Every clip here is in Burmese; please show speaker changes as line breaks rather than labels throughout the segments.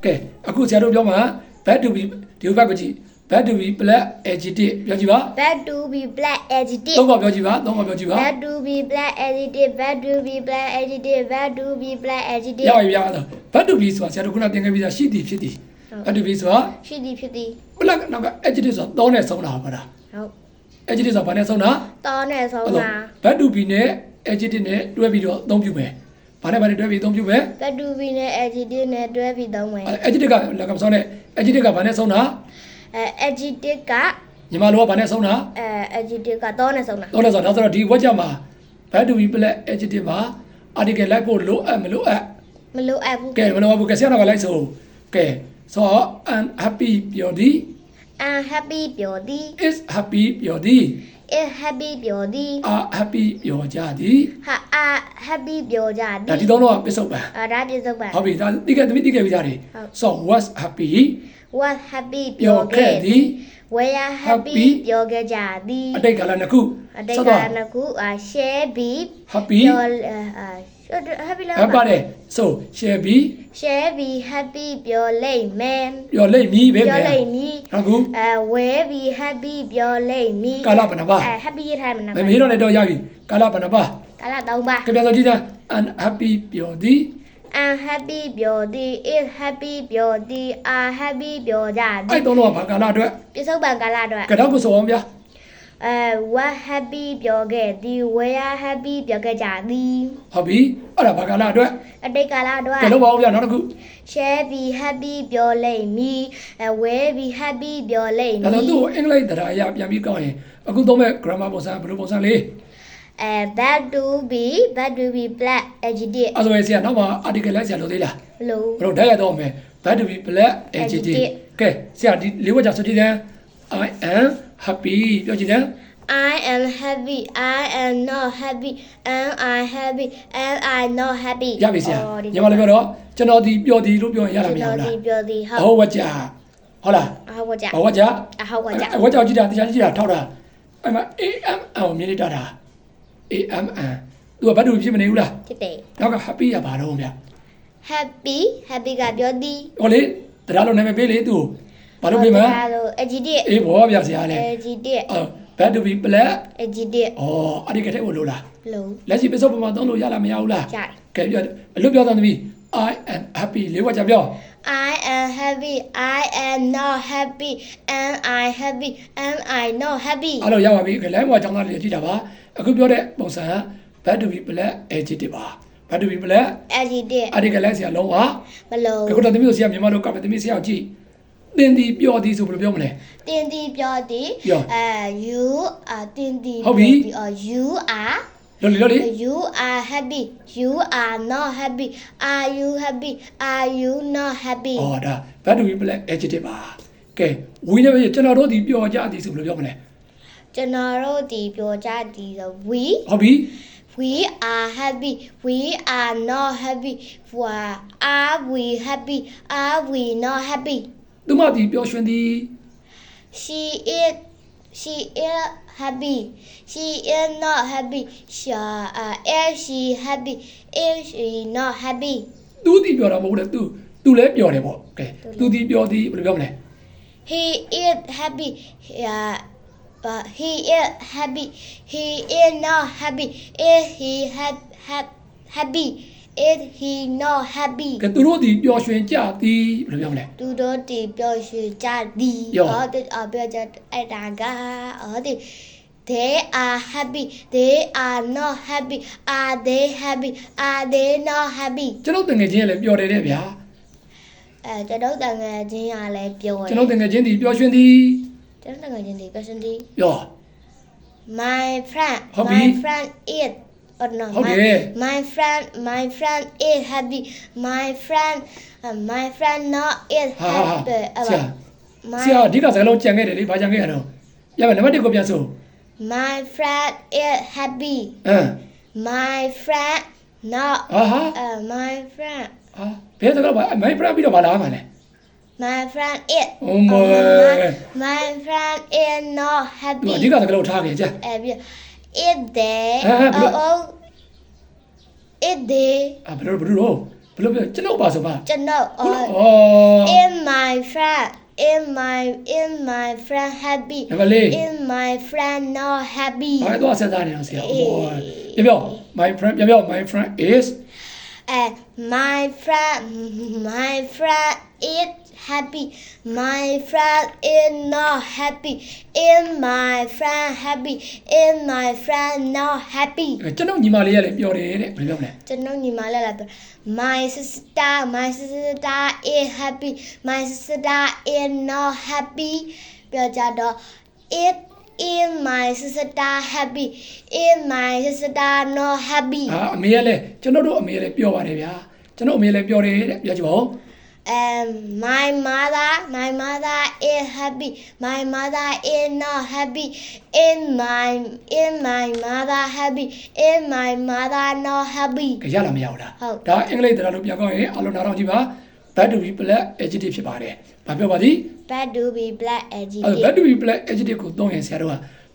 ကဲအခုဆရာတို့ပြောမှာ bad to be ဒီဘက်ကကြည့် bad to be black adjective ပြောကြည့်ပါ
bad to be black adjective
သုံးခေါက်ပြောကြည့်ပါသုံးခေါက်ပြောကြည့်ပါ
bad to be black adjective bad to be black adjective bad to be black adjective
ရပါပြီတော့ bad to be ဆိုတာဆရာတို့ခုနသင်ခဲ့ပြီးသားရှိသည်ဖြစ်သည် bad to be ဆိုတာ
ရှိသည်ဖြစ်သည်
black နောက်က adjective ဆိုတာတောနဲ့ဆုံးတာပါလား
ဟုတ်
adjective ဆိုတာဘာနဲ့ဆုံးတာ
တောနဲ့ဆုံးတာ
bad to be နဲ့ adjective နဲ့တွဲပြီးတော့အသုံးပြုမယ်ဘာနဲ့တွဲပြီးအသုံးပြုမယ်
bad to be နဲ့ adjective နဲ့တွဲပြီးသုံးမယ်
adjective ကလက်ကမဆုံးနဲ့ adjective ကဘာနဲ့ဆုံးတာ
adjective က
ညီမလိုကဘာနဲ့ဆုံးတာ
adjective ကတောနဲ့ဆုံးတာ
တော့လဲဆိုတော့ဒီဝက်ကြမှာ bad to be black adjective မှာ article လိုက်ဖို့လိုအပ်မလိုအပ်
မလိုအပ်ဘူး
ကဲမလိုအပ်ဘူးကဲဆရာတော်ကလိုက်ဆိုကဲဆိုတော့ unhappy ပြောသည်
unhappy ပြောသည်
is happy ပြောသည်
is happy ပြောသည်
are happy ပြောကြသည်
happy ပြောကြသည်
ဒါဒီတော့ပစ္စုပန်
ဒါပြစ္ဆုတ်ပန်
ဟုတ်ပြီဒါတိခဲ့ပြီးသားတွေဆို was happy
was happy
ပြောခဲ့သည်
were happy ပြောခဲ့ကြသည်
အတိတ်ကာလနှစ်ခု
အတိတ်ကနှစ်ခု share be
happy
ပြော happy လား
ပါတယ် so shall be
share be happy ပြောလိမ့်မယ်
ပြောလိမ့်မည်ပဲ
ပြောလိမ့်မည်
ဟုတ်ကူ
will be happy ပြောလိမ့်မည်
ကာလဘယ်နှပါ
happy ထားမနာ
မမေးတော့လည်းတော့ရပြီကာလဘယ်နှပါ
ကာလ3ပါ
ကပြန်ဆိုကြည့်တာ unhappy ပြောသည်
unhappy ပြောသည် is happy ပြောသည် are happy ပြောကြသည်
အဲ့တော့ဘာကာလအတွက်
ပြစ္ဆုတ်ပန်ကာလအတွက်
ကတော့ကိုဆိုအောင်ဗျာ
was happy ပြောခဲ့သည် were happy ပြောခဲ့ကြသည်
ဟုတ်ပြီအဲ့ဒါဘာကာလအတွက်
အတိတ်ကာလအတွက်က
ဲလို့ပါအောင်ဗျာနောက်တစ်ခု
share be happy ပြောလိမ့်မည် will be happy ပြောလိမ့်မ
ဒါဆို
ည်
သူ့ကိုအင်္ဂလိပ်တရားအရပြန်ပြီးကောင်းရင်အခုသုံးမဲ့ grammar ပုံစံဘယ်လိုပုံစံလေး
bad to be black adjective
အဲ့ဆိုရင်ဆရာနောက်မှာ article လိုက်ဆရာလို့သေးလား
လို့
ဘယ်လိုတိုက်ရတော့မယ် bad to be black adjective ကဲဆရာဒီလေးဝက်ကြဆိုကြည့်တယ် I am happy ပြောကြည့်တယ်
I am happy I am not happy am I happy am I not happy
ရပြီဆရာညီမလေးပြောတော့ကျွန်တော်ဒီပြောသည်လို့ပြောရင်ရတာမရဘူးလား
ပြောသည်
ဟုတ်ဝက်ကြဟုတ်လား
ဟုတ်ဝကြ
ဝက်ကြ
ဟုတ်ဝကြ
ဝက်ကြကြည့်တာတရားကြည့်တာထောက်တာအဲ့မှာ am ကိုမြင်နေတာ am သူကဘာလို့ဖြစ်မနေဘူးလား
ဖြစ်တယ်
နောက်က happy ရပါတော့ဗျ
happy ကပြောသည်
ဟောလေတရားလို့နာမည်ပေးလေသူဘာလို့ပေးမလဲ
ဒါလို့ adjective
အေးဘောဗျဆရာလေ
adjective
bad to be black
adjective
အဲ့ဒီကတဲ့ကိုလို့လား
လို့
လက်ရှိပစ္စုပန်မှာသုံးလို့ရလားမရဘူးလား
ရတယ်
ကဲပြောအလုပ်ပြောတဲ့သမီး I am happy လေးဝက်ကြပြော
I am happy I am not happy am I happy am I not happy
အဲ့လိုရပါပြီကဲလိုင်းဘွားကျောင်းသားတွေကြည့်တာပါအခုပြောတဲ့ပုံစံ bad to be black adjective ပါ bad to be black
adjective
အဲ့ဒီကလည်းဆရာလုံးဝ
မလို့
ခုတော့သမီးတို့ဆရာမြန်မာလိုကပ်သမီးဆရာကိုကြည့်သင်ဒီပြောသည်ဆိုဘယ်လိုပြောမလဲ
တင်းတီပြောသည် you are တင်းတီ
ဟုတ်ပြီ
you are
လို့လေ
you are happy you are not happy are you happy are you not happy
ဒါ bad to be black adjective ပါကဲဝီနေပဲကျွန်တော်တို့ဒီပြောကြသည်ဆိုဘယ်လိုပြောမလဲ
ကျွန်တော်တို့ဒီပြောကြသည်ဆို
ဟုတ်ပြီ
we are happy we are not happy are we happy are we not happy
သူမဒီပြောရွှင်သည်
she is happy she is not happy is she happy is she not happy
သူဒီပြောတာမဟုတ်ဘူးလေသူလည်းပြောတယ်ပေါ့ကဲသူဒီပြောသည်ဘယ်လိုပြောမလဲ
he is happy he is happy he is not happy is he happy is he not happy
ကဲသူတို့ဒီပြောရွှင်ကြသည်ဘယ်လိုပြောမလဲ
သူတို့ဒီပြောရွှင်ကြသည်ပြောကြအဲ့ဒါကthey are happy they are not happy are they happy are they not happy
ကျွန်တော်တငယ်ချင်းလည်းပြောတယ်တဲ့ဗျာ
ကျွန်တော်တငယ်ချင်းကလည်းပြောတယ်
ကျွန်တော်တငယ်ချင်းဒီပြောရွှင်သည်
ကျွန်တော်တငယ်ချင်းဒီquestion ဒီ
ပြော
my friend is no my friend is happy my friend not is happy
ဆရာဒီကစကားလုံးကြံခဲ့တယ်လေဘာကြံခဲ့ရတော့ရမယ်နံပါတ်1ကိုပြန်ဆို
my friend is happy my friend not my friend
ဘယ်စကားပါ my friend ပြီးတော့ဘာလာမှာလဲ
my friend is my friend is not happy
ဒီကစကားလုံးထားခဲ့ကြ
is there is there
ဘယ်လို ဘယ်လိုပြောကျွန်တော်ပါဆိုပါ
ကျွန်တော်
ဩ
in my friend happy
နံပါတ်
in my friend not happy
4ဘာတော့စဉ်းစားနေအောင်ဆရာပြော my friend ပြော my friend is
my friend is happy my friend is not happy in my friend happy in my friend not happy
ကျွန်တော်ညီမလေးကလည်းပြောတယ်တဲ့ဘယ်လိုပြောမလဲ
ကျွန်တော်ညီမလေးလာပြော my sister is happy my sister is not happy ပြောကြတော့ it in my sister happy in my sister not happy
အမေကလည်းကျွန်တော်တို့အမေကလည်းပြောပါတယ်ဗျာကျွန်တော်အမေလည်းပြောတယ်တဲ့ပြောကြပါဦး
my mother is happy my mother is not happy in my mother happy in my mother not happy
ကြရလားမရဘူးလား
ဟုတ်
ဒါအင်္ဂလိပ်တရားလို့ပြန်ကောင်းရင်အလုံးနားတော့ကြည့်ပါ bad to be black adjective ဖြစ်ပါတယ်ဘာပြောပါသည်
bad to be black adjective
bad to be black adjective ကိုသုံးရင်ဆရာတို့က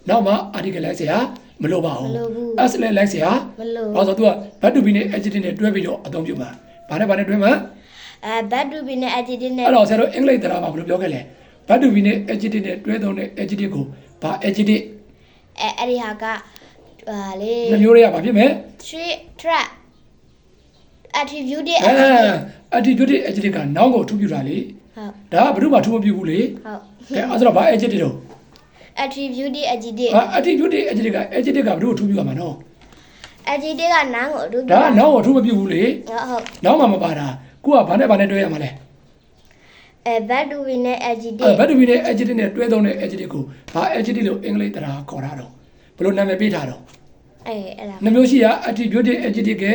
နောက်မှ article လိုက်ဆရာမလိုပါဘူး s လည်းလိုက်ဆရာ
မလို့
ဘာလို့ဆိုတော့ bad to be နဲ့ adjective နဲ့တွဲပြီးတော့အသုံးပြုမှာဘာနဲ့တွဲမှာ
bad to be နဲ့ adjective နဲ့
အဲ့တော့ဆရာတို့အင်္ဂလိပ်တရားမှာဘယ်လိုပြောခဲ့လဲ bad to be နဲ့ adjective နဲ့တွဲသုံးတဲ့ adjective ကိုဘာ adjective
အဲ့ဒီဟာကလေ
နှမျိုးတွေကဘာဖြစ်မလဲ
trap attribute တွေ
attribute adjective က noun ကိုအထူးပြုတာလေ
ဟုတ်
ဒါကဘယ်သူမှအထူးမပြုဘူးလေ
ဟုတ်
ကဲအဲ့ဆိုတော့ဘာ adjective တော့
attribute တွေ adjective
attribute adjective က adjective ကဘယ်သူအထူးပြုရမှာနော်
adjective ကနာမ်ကိုအတူ
ဒါက noun ကိုအထူးမပြုဘူးလေ
ဟုတ်
noun မှာမပါတာကိုကဘာနဲ့တွဲရမှာလဲ
bad to be နဲ့ adjective
bad to be နဲ့ adjective နဲ့တွဲသုံးတဲ့ adjective ကိုဘာ adjective လို့အင်္ဂလိပ်တရားခေါ်တာတော့ဘယ်လိုနာမည်ပေးထားတော့
အဲ့ဒါ
နှမျိုးရှိရ attribute adjective က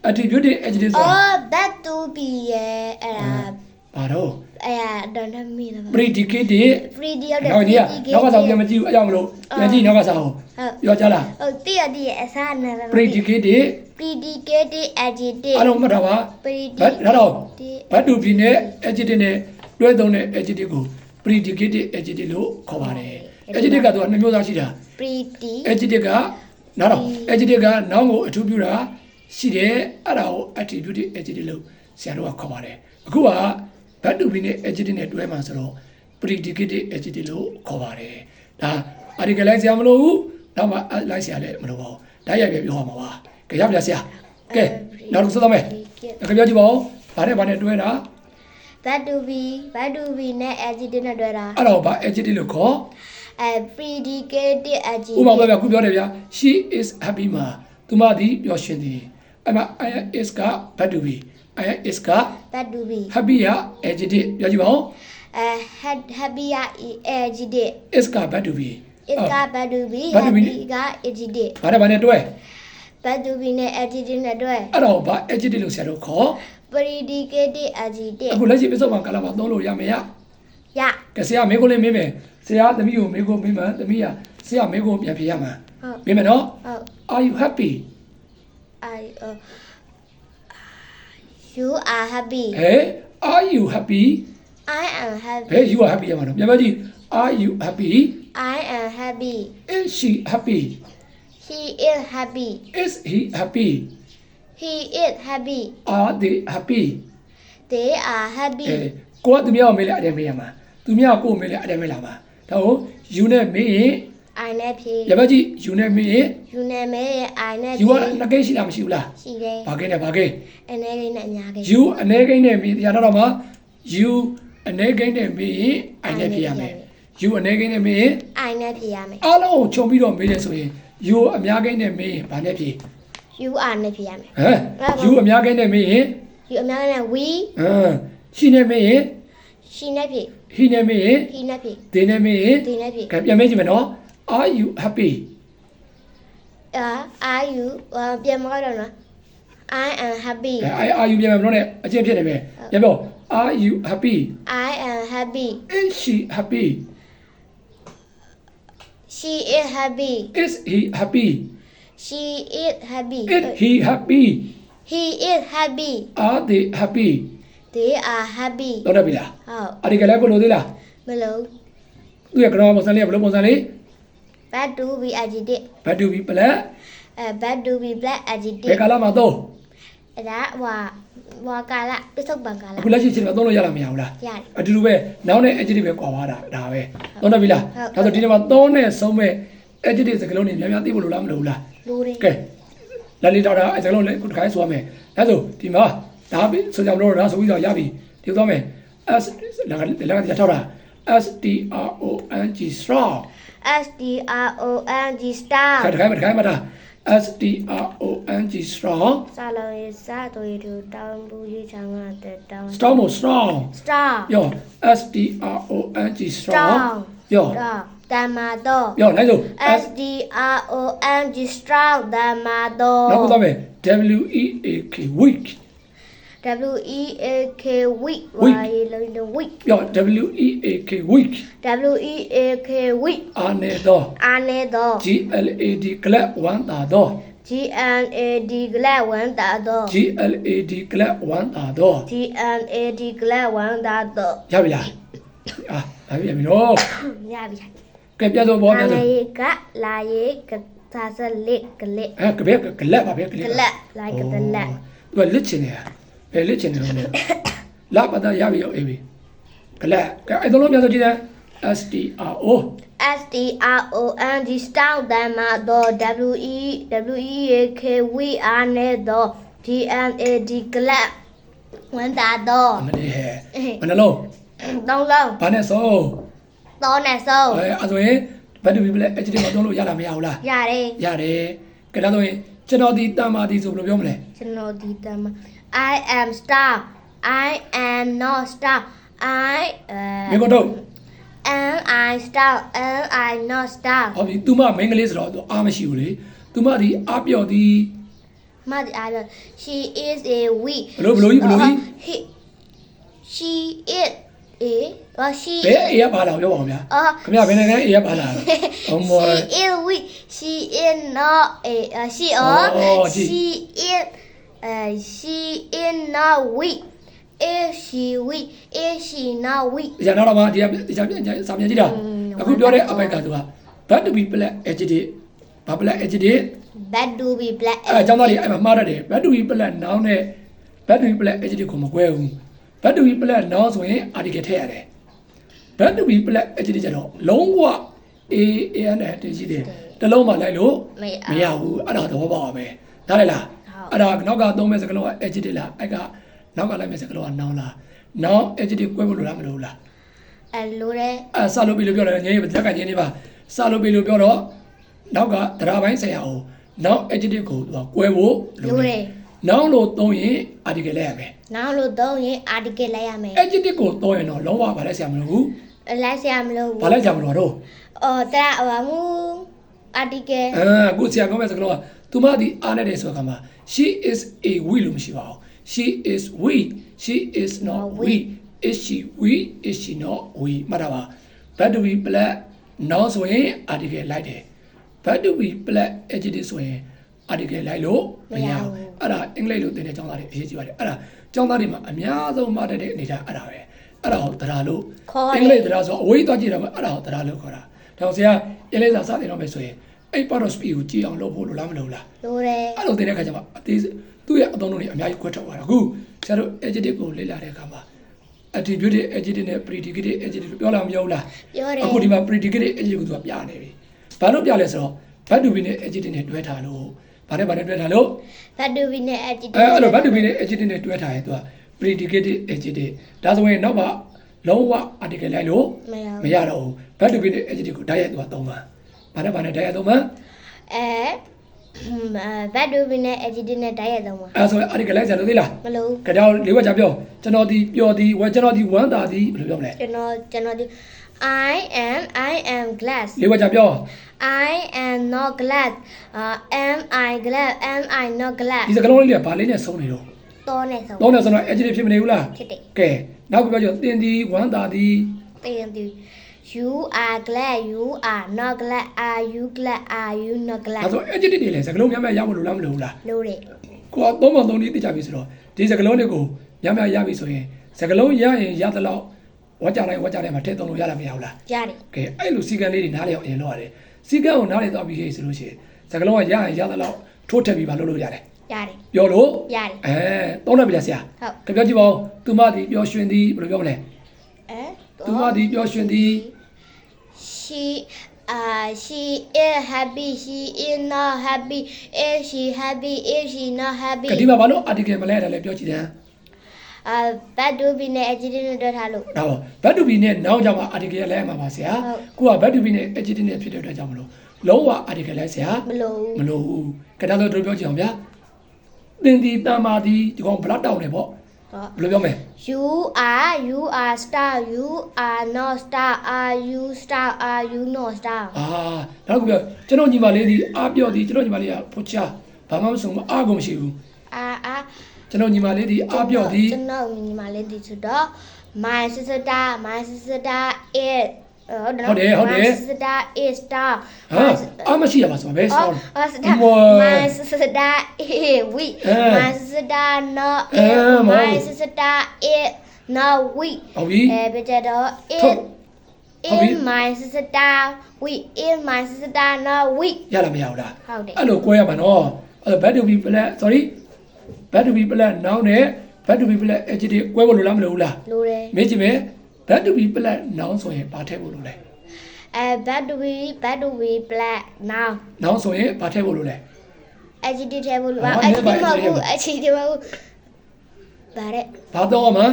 attribute adjective ဆို
bad to be ရဲ့အဲ့ဒါ
ဘာတော့
အဲ့ဒါတော့နမီလား
predicate
pretty ရောက်တယ်
နောက်ကစားပြန်မကြည့်ဘူးအကြောင်းမလို့ပြန်ကြည့်နောက်ကစားအောင်ပြောကြလား
ဟုတ်တည့်ရအစားနာမည်
predicate
predicate adjective
အားလုံးမှတ်ထားပါ
predicate
ဒါတော့ bad to be နဲ့ adjective နဲ့တွဲသုံးတဲ့ adjective ကို predicate adjective လို့ခေါ်ပါတယ် adjective ကတော့နှစ်မျိုးသားရှိတာ
pretty
adjective ကနောက်တော့ adjective က noun ကိုအထူးပြုတာရှိတယ်အဲ့ဒါကို attribute adjective လို့ဆရာတို့ကခေါ်ပါတယ်အခုက bad to be နဲ့ adjective နဲ့တွဲမှာဆိုတော့ predicate adjective လို့ခေါ်ပါတယ်ဒါ article လိုက်ဆရာမလို့ဘူးနောက်မှလိုက်ဆရာလည်းမလို့ပါဘူးဓာတ်ရိုက်ပဲပြောရမှာပါကြရပြဆရာကဲနောက်တစ်စသမယ်ကြပြောကြည့်ပါဦးဘာနဲ့တွဲတာ
bad to be နဲ့ adjective နဲ့တွဲတာ
အဲ့တော့ဘာ adjective လို့ခေါ်
predicate adjective
ဥပမာပြခုပြောတယ်ဗျာ she is happy မှာသူမသည်ပျော်ရွှင်သည်အဲ့မှာ I is က bad to be I is က
bad to be
happy ရ adjective ပြောကြည့်ပါဦး
happy ရ adjective
is က bad to be
is က bad to be
bad to be
happy က adjective
ဘာနဲ့တွဲ
bad to be နဲ့ adjective နဲ့တွဲ
အဲ့တော့ဘာ adjective လို့ဆရာတို့ခေါ်
predicate adjective
အခုလက်ရှိပြစ္ဆုတ်မှာကာလမှာသုံးလို့ရမယ်ရ
ရ
ကဲဆရာမေးခွန်းလေးမေးမယ်ဆရာသမီးကိုမေးခွန်းမေးမှသမီးကဆရာမေးခွန်းပြန်ဖြေရမှာ
ဟုတ်
မေးမယ်နော်
ဟုတ်
Are you happy
you are happy
Are you happy
I am happy
ဘယ် you are happy ရမှာတော့ပြန်မကြည့် Are you happy
I am happy
Is she happy
he is happy
Is he happy
he is happy
Are they happy
they are happy
ကိုကသူများကိုမေးလိုက်အတယ်မေးရမှာသူများကိုမေးလိုက်အတယ်မေးလာမှာဒါကို you နဲ့မေးရင်
I နဲ့ဖြေ
ရပါကြည့် you နဲ့မေးရင်
you နဲ့မဲ I နဲ့
you
ဖြေ
ကနှစ်ကိန်းရှိလားမရှိဘူးလား
ရှိတယ်
ဘာကိန်းနဲ့ဘာကိန်း
အနေကိန်းနဲ့အညာကိန်း
you အနေကိန်းနဲ့မေးတရားတော့မှာ you အနေကိန်းနဲ့မေးရင် I နဲ့ဖြေရမယ် you အနေကိန်းနဲ့မေးရင်
I နဲ့ဖြေရမယ်
အားလုံးကိုခြုံပြီးတော့မေးတယ်ဆိုရင် you အများကိန်းနဲ့မေးရင်ဘာနဲ့ဖြေ
you are နဲ့ဖြေရမယ်
you အများကိန်းနဲ့မေးရင်
you အများနဲ့ we
she နဲ့မေးရင်
she နဲ့ဖြေ
he နဲ့မေးရင်
he နဲ့ဖြေ
they နဲ့မေးရင်
they နဲ့ဖြေ
ကဲပြန်မေးကြည့်မယ်နော် are you happy
are you ပြန်မကောက်တော့နော် I am happy
are you ပြန်မယ်မလို့နဲ့အချင်းဖြစ်နေမယ်ပြန်ပြော are you happy
I am happy
is she happy
she is happy
is he happy
she is happy
is he happy
he is happy
are they happy
they are happy
တော့တယ်ပြီလား
ဟုတ်
အဒီကလည်းကိုလို့သေးလား
မလို့
သူ့ရဲ့ grammar ပုံစံလေးကဘယ်လိုပုံစံလေး
bad to be adjective
bad to be black
bad to be black
ဘယ်
adjective
ကာလမှာသုံး
အဲ့ဒါဟို ဝါကာလာပစ္စုပန်ကာလာ
အခုလက်ရှိချိန်မှာသုံးလို့ရလားမရဘူးလား
ရတယ်
အတူတူပဲနောက်နဲ့ adjective ပဲကွာသွားတာဒါပဲသုံးတော့ပြီလားဒါဆိုဒီနေ့မှာသုံးနဲ့ဆုံးမဲ့ adjective စကားလုံးတွေများများသိဖို့လိုလားမလိုဘူးလား
လိုတယ်
ကဲလာလီတော်တာအဲစကားလုံးလည်းခုတစ်ခါဆိုရမယ်ဒါဆိုဒီမှာဒါပြီဆိုကြမလို့ဒါဆိုပြီးတော့ရပြီဒီသွားမယ် s လာကထောက်တာ strong strong
strong star
ခါတခါမှာဒါ strong strong
စာလုံးရေးစာတို့ရတောင်းဘူးရေးချောင်းကတဲ့တောင်း
strong မို့ strong
star
ယော strong strong ယော
တမတော့
ယောလိုက်စို့
strong strong တမတော့
နောက်ခုသွားမယ် weak weak
weak weak ဝါရေးလုံး weak
ယော weak weak
weak weak
အနေတော့
အနေတော့
glad ဝမ်းသာတော့
glad glad ဝမ်းသာတော့
glad ဝမ်းသာတော့
glad ဝမ်းသာတော့
ရပြီလားဒါပြီတော့
ရပြီ
ကဲပြတော့ဘောပြတော့
ကလာရေးကစားစလက်ကလက်
ကဘဲကလက်ပါပဲက
က
လက်
လက်လိုက်ကတဲ့လက်
သူကလစ်ချင်နေတာဘယ်လစ်ချင်နေလဲလာပါတော့ရပြီရောအေးပြီကလက်ကဲအဲ့တော့လုံးပြဆိုကြည့်တယ် stro
strong strong တမတော့ weak weak အနေတော့ glad ဝမ်းသာတော့
မလေးဟဲ့ဘယ်နှလုံး
သုံးလုံး
ဘာနဲ့ဆုံး
သုံးနဲ့ဆုံး
အဲ့ဆိုရင်ဘယ်သူပြီလဲ adjective မှာသုံးလို့ရလားမရဘူးလား
ရတယ်
ရတယ်ကဲဒါဆိုရင်ကျွန်တော်ဒီတမ္မာဒီဆိုဘယ်လိုပြောမလဲ
ကျွန်တော်ဒီတမ I am star I am not star I
မြေကတော့
am I star am I not star
ဟောပြီသူမမိန်းကလေးဆိုတော့သူအားမရှိဘူးလေသူမဒီအားပြော့ဒီ
မတ်အား she is a we
ဘလို့ကြီး
she is a she
ဘယ်အေးရပါလားပြောပါဦးဗျာခင်ဗျာဘယ်နဲ့အေးရပါလားဟောမော
she is we she is not a she is not we is she we is she not we
ရနောက်တော့မှဒီကစာမြင်ကြည့်တာအခုပြောတဲ့အပိုက်ကသူက bad to be black adjective ဘာ black adjective
bad to be black
အဲအကြောင်းသားတွေအဲ့မှာမှားတတ်တယ် bad to be black noun နဲ့ bad to be black adjective ကိုမကွဲဘူး bad to be black noun ဆိုရင် article ထည့်ရတယ် bad to be black adjective ကျတော့လုံးဝ an နဲ့တင်ရှိတယ်တလုံးမှလိုက်လို့မရဘူးအဲ့ဒါသဘောပေါက်ပါပဲဒါလေလားအဲ့ဒါနောက်ကသုံးမဲ့စကားလုံးက adjective လားအဲ့ကနောက်ကလိုက်မဲ့စကားလုံးက noun လား noun adjective ကွဲဖို့လိုလားမလိုဘူးလား
လိုတယ်
စလို့ပြီလို့ပြောတယ်ငြင်းရတက်ကငြင်းနေပါစလို့ပြီလို့ပြောတော့နောက်ကတရားပိုင်းဆိုင်ရာအောင်နောက် adjective ကိုသူကကွဲဖို့လိုတယ်နောက်လို့သုံးရင် article လိုက်ရမယ်
နောက်လို့သုံးရင် article လိုက်ရမယ်
adjective ကိုသုံးရင်တော့လုံးဝဗာလိုက်ဆရာမလိုဘူး
လိုက်ဆရာမလို့
ဗာလိုက်ကြမလို့တော့
တာမူ article
အခုဆရာပြောမဲ့စကားလုံးကသူမဒီအားနဲ့တယ်ဆိုတော့ကမှာ she is a we လို့မရှိပါဘူး she is we she is not we is she we is she not we မှတ်တာပါ bad to be black now ဆိုရင် article လိုက်တယ် bad to be black adjective ဆိုရင် article လိုက်လို့မရဘူးအဲ့ဒါအင်္ဂလိပ်လိုသင်တဲ့ကျောင်းသားတွေအရေးကြီးပါတယ်အဲ့ဒါကျောင်းသားတွေမှာအများဆုံးမှတ်တဲ့အနေထားအဲ့ဒါပဲအဲ့ဒါကိုတရားလို့အင်္ဂလိပ်တရားဆိုအဝေးသွားကြည့်တာမှအဲ့ဒါကိုတရားလို့ခေါ်တာဒါဆရာအင်္ဂလိပ်စာစတင်တော့မယ်ဆိုရင်အဲ့ part of speech ကိုကြည့်အောင်လုပ်ဖို့လိုလားမလိုလား
လိုတယ်
အဲ့လိုသင်တဲ့အခါကျမှအသေးသူ့ရဲ့အသုံးလုံးတွေအများကြီးခွဲထွက်သွားတာအခုဆရာတို့ adjective ကိုလေ့လာတဲ့အခါမှာ attributive adjective နဲ့ predicative adjective ပြောလားမပြောဘူးလား
ပြောတယ်
အခုဒီမှာ predicative adjective ကိုသူကပြနေပြီဘာလို့ပြလဲဆိုတော့ bad to be နဲ့ adjective နဲ့တွဲထားလို့ဘာနဲ့တွဲထားလို့
bad to be နဲ့ adjective
အဲ့လို bad to be နဲ့ adjective နဲ့တွဲထားရင်သူက predicative adjective ဒါဆိုရင်နောက်မှလုံးဝ article လိုက်လို့မရတော့ဘူး bad to be နဲ့ adjective ကိုတိုက်ရိုက်သူကသုံးပါဘာနဲ့တိုက်ရိုက်သုံးပါ
bad to be နဲ့ adjective နဲ့တိုက်ရိုက်သုံးပါ
အဲ့ဆိုရင် article လိုက်စရာလို့သိလား
မလို့
ကြတော့လေးဝက်ချပြောကျွန်တော်ဒီပျော်ဒီဝကျွန်တော်ဒီဝမ်းသာဒီဘယ်လိုပြောမလဲ
ကျွန်တော်ဒီ I am glad
လေးဝက်ချပြော
I am not glad am I glad am I not glad
ဒီစကားလုံးလေးကဘာလေးနဲ့ဆုံးနေတော့
တော့နဲ့ဆုံး
တော့ဆိုတော့ adjective ဖြစ်မနေဘူးလား
ဖြစ်တယ်
ကဲနောက်ကပြောကြတင်ဒီဝမ်းသာဒီ
တင်ဒီ you are glad you are not glad are you glad are you not glad
ဒါဆို adjective တွေလည်းစကားလုံးများများရဖို့လိုလားမလိုဘူးလား
လို့တယ်
ကိုကသုံးပုံသုံးနည်းသိကြပြီဆိုတော့ဒီစကားလုံးတွေကိုများများရပြီဆိုရင်စကားလုံးရရင်ရသလောက်ဝါကြလိုက်မှာထည့်သုံးလို့ရလားမရဘူးလား
ရတယ်
ကဲအဲ့လိုစီကံလေးတွေနားလည်အောင်အရင်လုပ်ရတယ်စီကံကိုနားလည်တော့ပြီးခဲ့ဆိုလို့ရှိရင်စကားလုံးကရရင်ရသလောက်ထိုးထက်ပြီးပါလုပ်လို့ရတယ်
ရတယ်
ပြောလို့
ရတယ်
သုံးလိုက်ပြီလားဆရာ
ဟုတ်
ကြပြောကြည့်ပါဦးသူမဒီပျော်ရွှင်သည်ဘယ်လိုပြောမလဲ သူမဒီပျော်ရွှင်သည်
she is happy she is not happy if she happy if she not happy
ကတိမဘာလို့ article မလဲတယ်လဲပြောကြည့်တယ်
bad to be နဲ့ adjective နဲ့တွဲထားလို့
ဒါပေါ့ bad to be နဲ့ noun ကြောင့် article လဲမှာပါဆရာကိုက bad to be နဲ့ adjective နဲ့ဖြစ်တဲ့အတွက်ကြောင့်မလို့လုံးဝ article လဲဆရာ
မလို့
မလို့ကဒါတော့တို့ပြောကြည့်အောင်ဗျာသင်ဒီတမ္မာဒီဒီကောင်ဘလောက်တောင်းနေပေါ့ဘယ်လိုပြောမလဲ
you are star you are not star are you star are you not star
နောက်တစ်ခုပြောကျွန်တော်ညီမလေးဒီအားပြောဒီကျွန်တော်ညီမလေးကဖွချဘာမှမဆုံးမအားကုန်မရှိဘူးကျွန်တော်ညီမလေးဒီအားပြောဒီ
ကျွန်တော်ညီမလေးဒီဆိုတော့ my sister is ဟုတ်တယ် my sister is star
အားမရှိရပါဆိုပဲဆောင်း
my sister is weak my sister not my sister is not weak
ဟုတ်ပြီ
ပြကြတော့ is my sister weak is my sister not weak
ရလားမရဘူးလား
ဟုတ်တယ်
အဲ့လို꿰ရမှာနော်အဲ့ bad to be plan sorry bad to be plan noun နဲ့ bad to be plan adjective 꿰ဖို့လိုလားမလိုဘူးလား
လိုတယ်
မေးကြည့်မယ် bad to be plan noun ဆိုရင်ဘာထည့်ဖို့လိုလဲ
bad to be black now
noun ဆိုရင်ဘာထည့်ဖို့လိုလဲ
adjective ထဲဘူးလို့ adjective မဟုတ်ဘူး adjective မဟုတ်ဗါတဲ့
ဘာတော့မှ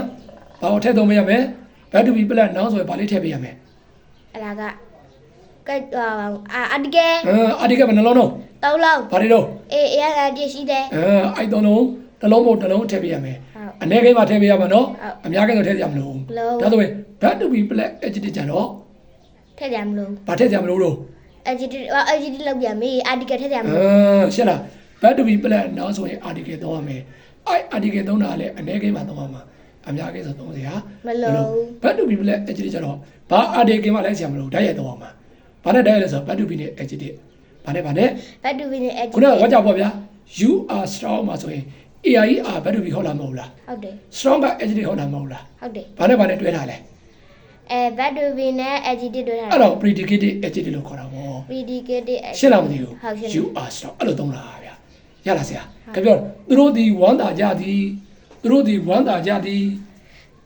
ဘာကိုထည့်တော့မရမယ် bad to be plan noun ဆိုရင်ဘာလေးထည့်ပေးရမယ်
အဲ့ဒါကအတကယ်
အဒီကဘယ်နှလုံးတော့
သုံးလုံး
ဘာတွေတော့
အေးရတာတရှိတယ်
အဲ့သုံးလုံးတစ်လုံးမဟုတ်တစ်လုံးထည့်ပေးရမယ်အနေကိန်းမှာထည့်ပေးရမှာနော်အများကိန်းတော့ထည့်ရမလို့ဒါဆိုရင် bad to be plan adjective ကြတော့
ထည့်ကြမလို့
ဘာထည့်ကြမလို့တော့
adjectiveလောက်ပြန်ပြီအတကယ်ထည့်ကြမလို့
ရှင်းလား bad to be plan noun ဆိုရင် article သုံးရမယ်အဲ့ article သုံးတာလည်းအနေကိန်းမှာသုံးရမှာအများကိန်းဆိုသုံးစရာ
မလို့
bad to be plan adjective ကြတော့ဘာ article မှာလည်းဆရာမလို့ဓာတ်ရိုက်သုံးရမှာဘာနဲ့ဓာတ်ရိုက်လဲဆိုတော့ bad to be နဲ့ adjective ဘာနဲ့
bad to be နဲ့
ခုန
adjective
ကဝါကြပေါ့ဗျာ you are strong မှာဆိုရင် AI are bad to be ဟုတ်လားမဟုတ်လား
ဟုတ်တယ်
strong က adjective ဟုတ်လားမဟုတ်လား
ဟုတ်တယ်
ဘာနဲ့တွဲထားလဲ
bad to be နဲ့ adjective တွဲထား
အဲ့တော့ predicated adjective လို့ခေါ်တာပေါ့
predicated
ရှင်းလားမသိဘူး
ဟုတ်ရှင်း
you are strong အဲ့လိုသုံးတာဗျာရလားဆရာကြပြောသူတို့ဒီဝမ်းသာကြသည်သူတို့ဒီဝမ်းသာကြသည်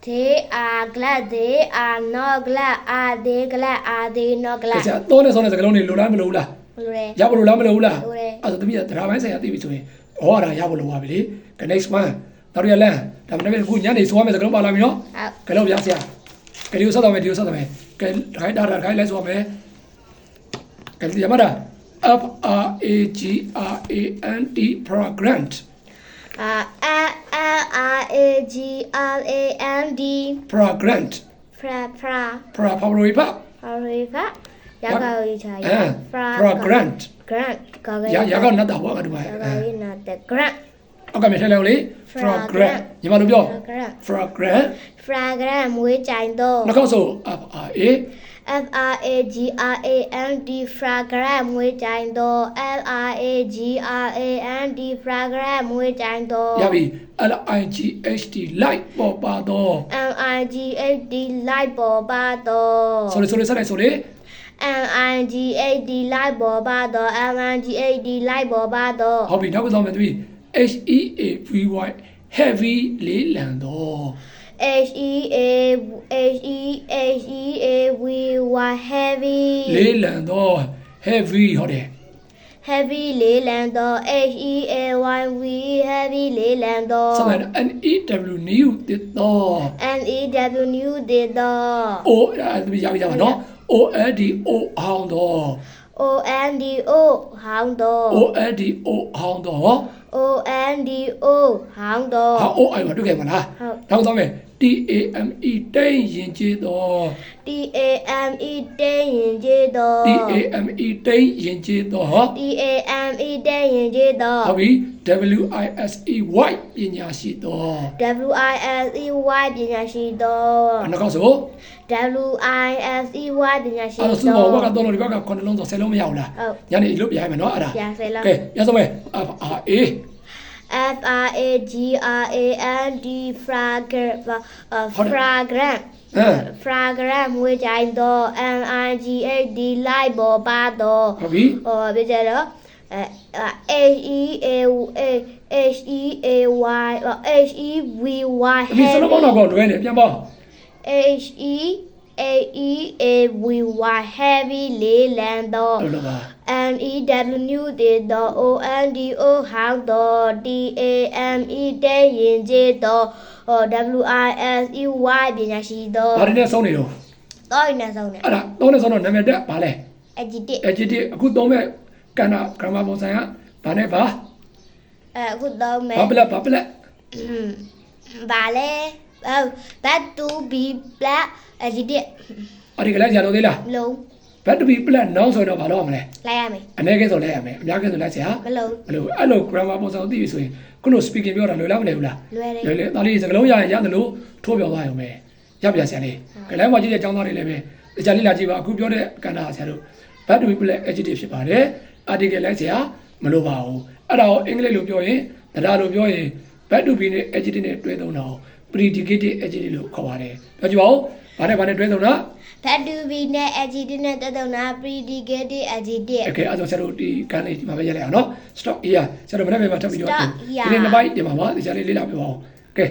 they are glad they are not glad are they glad are they not glad
ဆရာသုံးတဲ့စကားလုံးတွေလိုလားမလိုဘူးလား
လိုတယ်
ရဖို့လိုလားမလိုဘူးလား
လိုတယ်
အဲ့ဒါတပည့်ကတရားပိုင်းဆိုင်ရာသိပြီဆိုရင်ဟောရတာရဖို့လိုပါပြီလေ next one နောက်ရလန်ဒါမှမဟုတ်ခုညနေဆိုရမယ်စကားလုံးပါလာပြီနော်
ဟုတ်
ကဲလို့ဗျာဆရာကဲဒီကိုဆက်တော့မယ်ဒီကိုဆက်တော့မယ်ကဲခိုင်းတာခိုင်းလဲဆိုရမယ်ကဲဒီမှာဒါ F R A G R A N T fragrant
R A G R A N D
fragrant favorite
Florifa ရကောက်ရေးချာရ
fragrant
grant ကောက်
ရကနတ်တာဘောကဒီမှာ
ရကောက်ရေးနာတဲ့ grant
အောက်ကမြေထဲလဲလေ fragrant ညီမတို့ပြော fragrant
မွေးကြိုင်တော့
နောက်ခေါက်ဆို F R A
F R A G R A N D fragrant မွေးကြိုင်တော့ F R A G R A N D fragrant မွေးကြိုင်တော့
ရပြီ L I G H T light ပေါ်ပါတော့
M I G H D light ပေါ်ပါတော့
ဆိုလေဆိုလေ
M I G H D light ပေါ်ပါတော့ M I G H D light ပေါ်ပါတော့
ဟုတ်ပြီနောက်ကတော့မယ်သူ H E A V Y heavy လေးလံတော့
H E A V Y heavy
လေးလံတော့ heavy ဟုတ်တယ်
heavy လေးလံတော့ H E A Y V heavy လေးလံတော့
ဆက်မယ် N E W new တစ်တော့
N E W new တဲ့တော့
O အဲ့ဒါရပါနော် O L D O ဟောင်းတော့
O N D O ဟောင်းတော့
O L D O ဟောင်းတော့
O N D O ဟောင်းတော့
ဟာ O I မှာတွေ့ခဲ့မလား
ဟုတ်
နောက်ဆုံးမယ် T A M E တိတ်ရင်ကျေးတော့
T A M E တဲ့ရင်ကျေးတော့
T A M E တိတ်ရင်ကျေးတော့
T A M E တဲ့ရင်ကျေးတော့
ဟုတ်ပြီ W I S E Y ပညာရှိတော့
W I S E Y ပညာရှိတော့
နောက်ခေါက်ဆို
W I S E Y ပညာရှိ
အဲ့
တော့
ဒါစုတော့ဘကတော့လို့ဒီဘက်က9လုံးဆို10လုံးမရဘူးလား
ဟုတ်
ညနေလွတ်ပြရမယ်နော်အဲ့ဒါ
ပြန်ဆဲလား
ကဲရဆုံးမယ် F R A
F R A G R A N D fragrant
ဟုတ်တယ်
fragrant
ဟမ်
fragrant မွေးကြိုင်တော့ M I G H D light ပေါ်ပါတော့
ဟုတ်ပြီ
ဟောပြကြတော့H E A H E A Y or H E V Y
ဒီစလုံးပေါင်းတော့လွဲနေပြန်ပေါ့
H E A E A V Y heavy လေးလံတော့
လို့ပါ
N E W တေတော့ O N D O ဟောင်းတော့ T A M E တဲ့ရင်ကျေတော့ W I S E Y ပညာရှိတော့
ဘာတွေနဲ့ဆုံးနေတော့
တော့ရနေဆုံးနေ
အဲ့ဒါသုံးနေဆုံးတော့နာမည်တက်ဘာလဲ
adjective
adjective အခုသုံးမဲ့ကဏ္ဍ grammar ပုံစံကဘာနဲ့ဘာ
အခုတော့မယ်
ဘာပလက်ဘာပလက်
ဘာလဲ that to be black adjective
အဲ့ဒီကလေးကြာလို့သေးလား
လုံး
ဘတ်တူဘီပလက်နောင်းဆိုတော့ဘာလို့ရမလဲ
လိုက်ရမယ်
အနေကဲဆိုလဲရမယ်အများကဲဆိုလဲဆရာ
မလုံး
ဘလို့အဲ့လို grammar ပုံစံကိုသိပြီဆိုရင်ခုလို speaking ပြောတာလွယ်လားမလွယ်ဘူးလား
လွယ်တယ်
လွယ်လေဒါလေးစကလုံးရရင်ရတယ်လို့ထိုးပြောသွားရုံပဲရပြဆရာလေးကလေးမကြီးတဲ့ចောင်းသားတွေလည်းပဲတခြားလေးလာကြည့်ပါအခုပြောတဲ့ကဏ္ဍဆရာတို့ဘတ်တူဘီပလက် adjective ဖြစ်ပါတယ် article လဲဆရာမလိုပါဘူးအဲ့ဒါကိုအင်္ဂလိပ်လိုပြောရင်တရားလိုပြောရင်ဘတ်တူဘီနဲ့ adjective နဲ့တွဲသုံးတာကို predicated adjective လို့ခေါ်ပါတယ်ပြောကြည့်ပါဦးဘာနဲ့တွဲသုံးတာ
that to be နဲ့ adjective နဲ့တက်တော့နာ predicated adjective
โอเคအဲ့တော့ဆရာတို့ဒီကန်းလေးဒီမှာပဲရက်လိုက်အောင်နော် stop here ဆရာတို့မနေ့ကမှထပ်ပြီးတော့
Stop here
ဒီနေ့နှစ်ပိုင်းဒီမှာပါဒီချာလေးလေးလာပြပါအောင်ကဲ